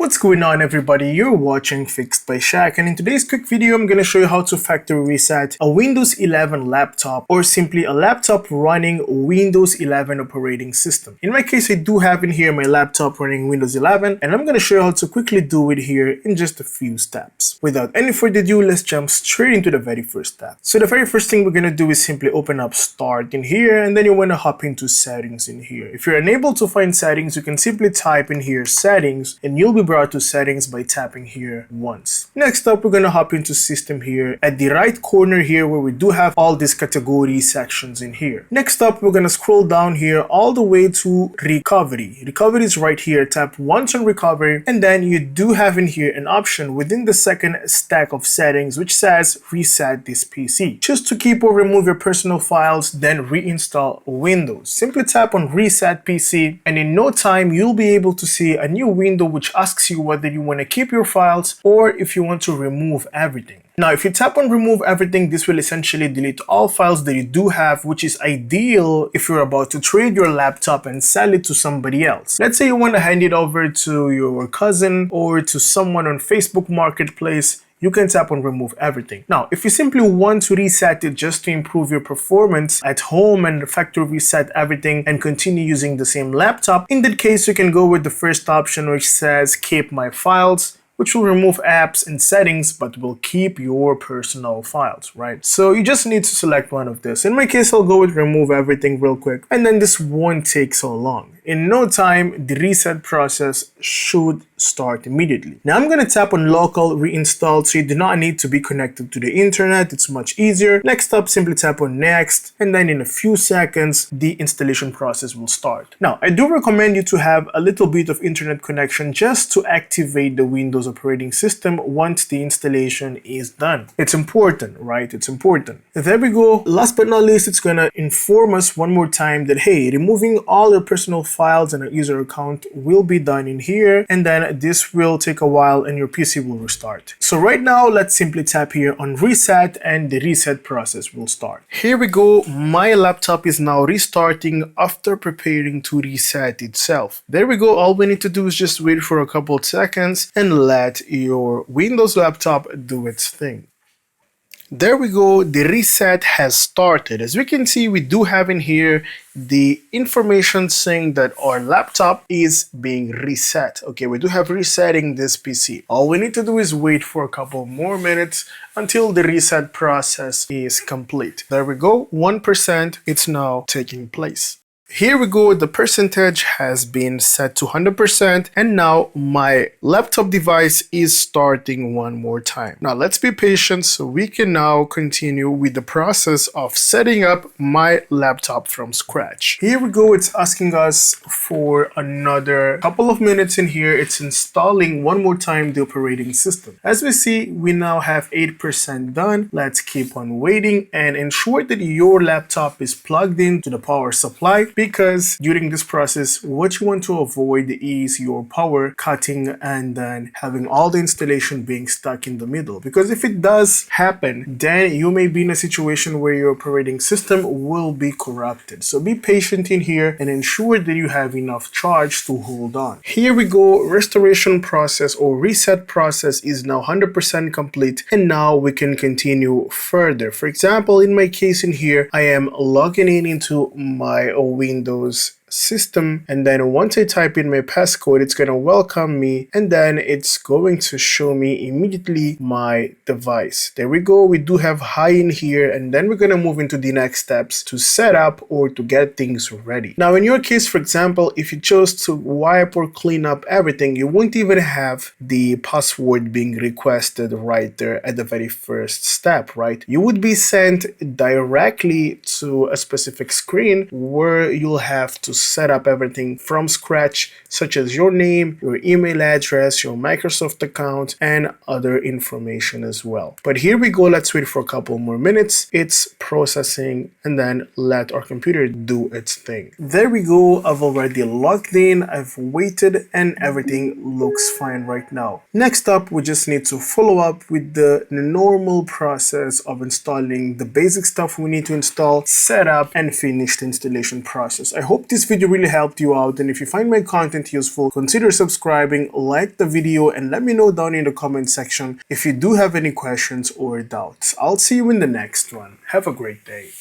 What's going on, everybody? You're watching Fixed by Shaq, and in today's quick video I'm going to show you how to factory reset a Windows 11 laptop, or simply a laptop running Windows 11 operating system. In my case, I do have in here my laptop running Windows 11, and I'm going to show you how to quickly do it here in just a few steps. Without any further ado, let's jump straight into the very first step. So the very first thing we're going to do is simply open up Start in here, and then you want to hop into Settings in here. If you're unable to find Settings, you can simply type in here Settings, and you'll be brought to Settings by tapping here once. Next up, we're gonna hop into System here at the right corner here, where we do have all these category sections in here. Next up, we're gonna scroll down here all the way to Recovery. Recovery is right here. Tap once on Recovery, and then you do have in here an option within the second stack of settings which says Reset this PC. Choose to keep or remove your personal files, then reinstall Windows. Simply tap on Reset PC, and in no time you'll be able to see a new window which asks you whether you want to keep your files or if you want to remove everything. Now, if you tap on remove everything, this will essentially delete all files that you do have, which is ideal if you're about to trade your laptop and sell it to somebody else. Let's say you want to hand it over to your cousin or to someone on Facebook Marketplace. You can tap on remove everything. Now, if you simply want to reset it just to improve your performance at home and factory reset everything and continue using the same laptop, in that case, you can go with the first option which says keep my files, which will remove apps and settings but will keep your personal files, right? So you just need to select one of this. In my case, I'll go with remove everything real quick, and then this won't take so long. In no time, the reset process should start immediately. Now I'm going to tap on local reinstall, so you do not need to be connected to the internet. It's much easier. Next up, simply tap on next, and then in a few seconds, the installation process will start. Now, I do recommend you to have a little bit of internet connection just to activate the Windows operating system once the installation is done. It's important, right? It's important. There we go. Last but not least, it's going to inform us one more time that, hey, removing all your personal files and a user account will be done in here, and then this will take a while and your PC will restart. So right now, let's simply tap here on reset and the reset process will start. Here we go. My laptop is now restarting after preparing to reset itself. There we go. All we need to do is just wait for a couple of seconds and let your Windows laptop do its thing. There we go, the reset has started. As we can see, we do have in here the information saying that our laptop is being reset. Okay, we do have resetting this PC. All we need to do is wait for a couple more minutes until the reset process is complete. There we go, 1%, it's now taking place. Here we go, the percentage has been set to 100%, and now my laptop device is starting one more time. Now let's be patient so we can now continue with the process of setting up my laptop from scratch. Here we go, it's asking us for another couple of minutes in here. It's installing one more time the operating system. As we see, we now have 8% done. Let's keep on waiting and ensure that your laptop is plugged into the power supply, because during this process, what you want to avoid is your power cutting and then having all the installation being stuck in the middle. Because if it does happen, then you may be in a situation where your operating system will be corrupted. So be patient in here and ensure that you have enough charge to hold on. Here we go, restoration process or reset process is now 100% complete, and now we can continue further. For example, in my case in here, I am logging in into my Windows system, and then once I type in my passcode, it's going to welcome me, and then it's going to show me immediately my device. There we go, we do have high in here, and then we're going to move into the next steps to set up or to get things ready. Now in your case, for example, if you chose to wipe or clean up everything, you won't even have the password being requested right there at the very first step, right? You would be sent directly to a specific screen where you'll have to set up everything from scratch, such as your name, your email address, your Microsoft account, and other information as well. But here we go, let's wait for a couple more minutes. It's processing, and then let our computer do its thing. There we go, I've already logged in, I've waited, and everything looks fine right now. Next up, we just need to follow up with the normal process of installing the basic stuff we need to install, set up, and finish the installation process. I hope this video really helped you out, and if you find my content useful, consider subscribing, like the video, and let me know down in the comment section if you do have any questions or doubts. I'll see you in the next one. Have a great day.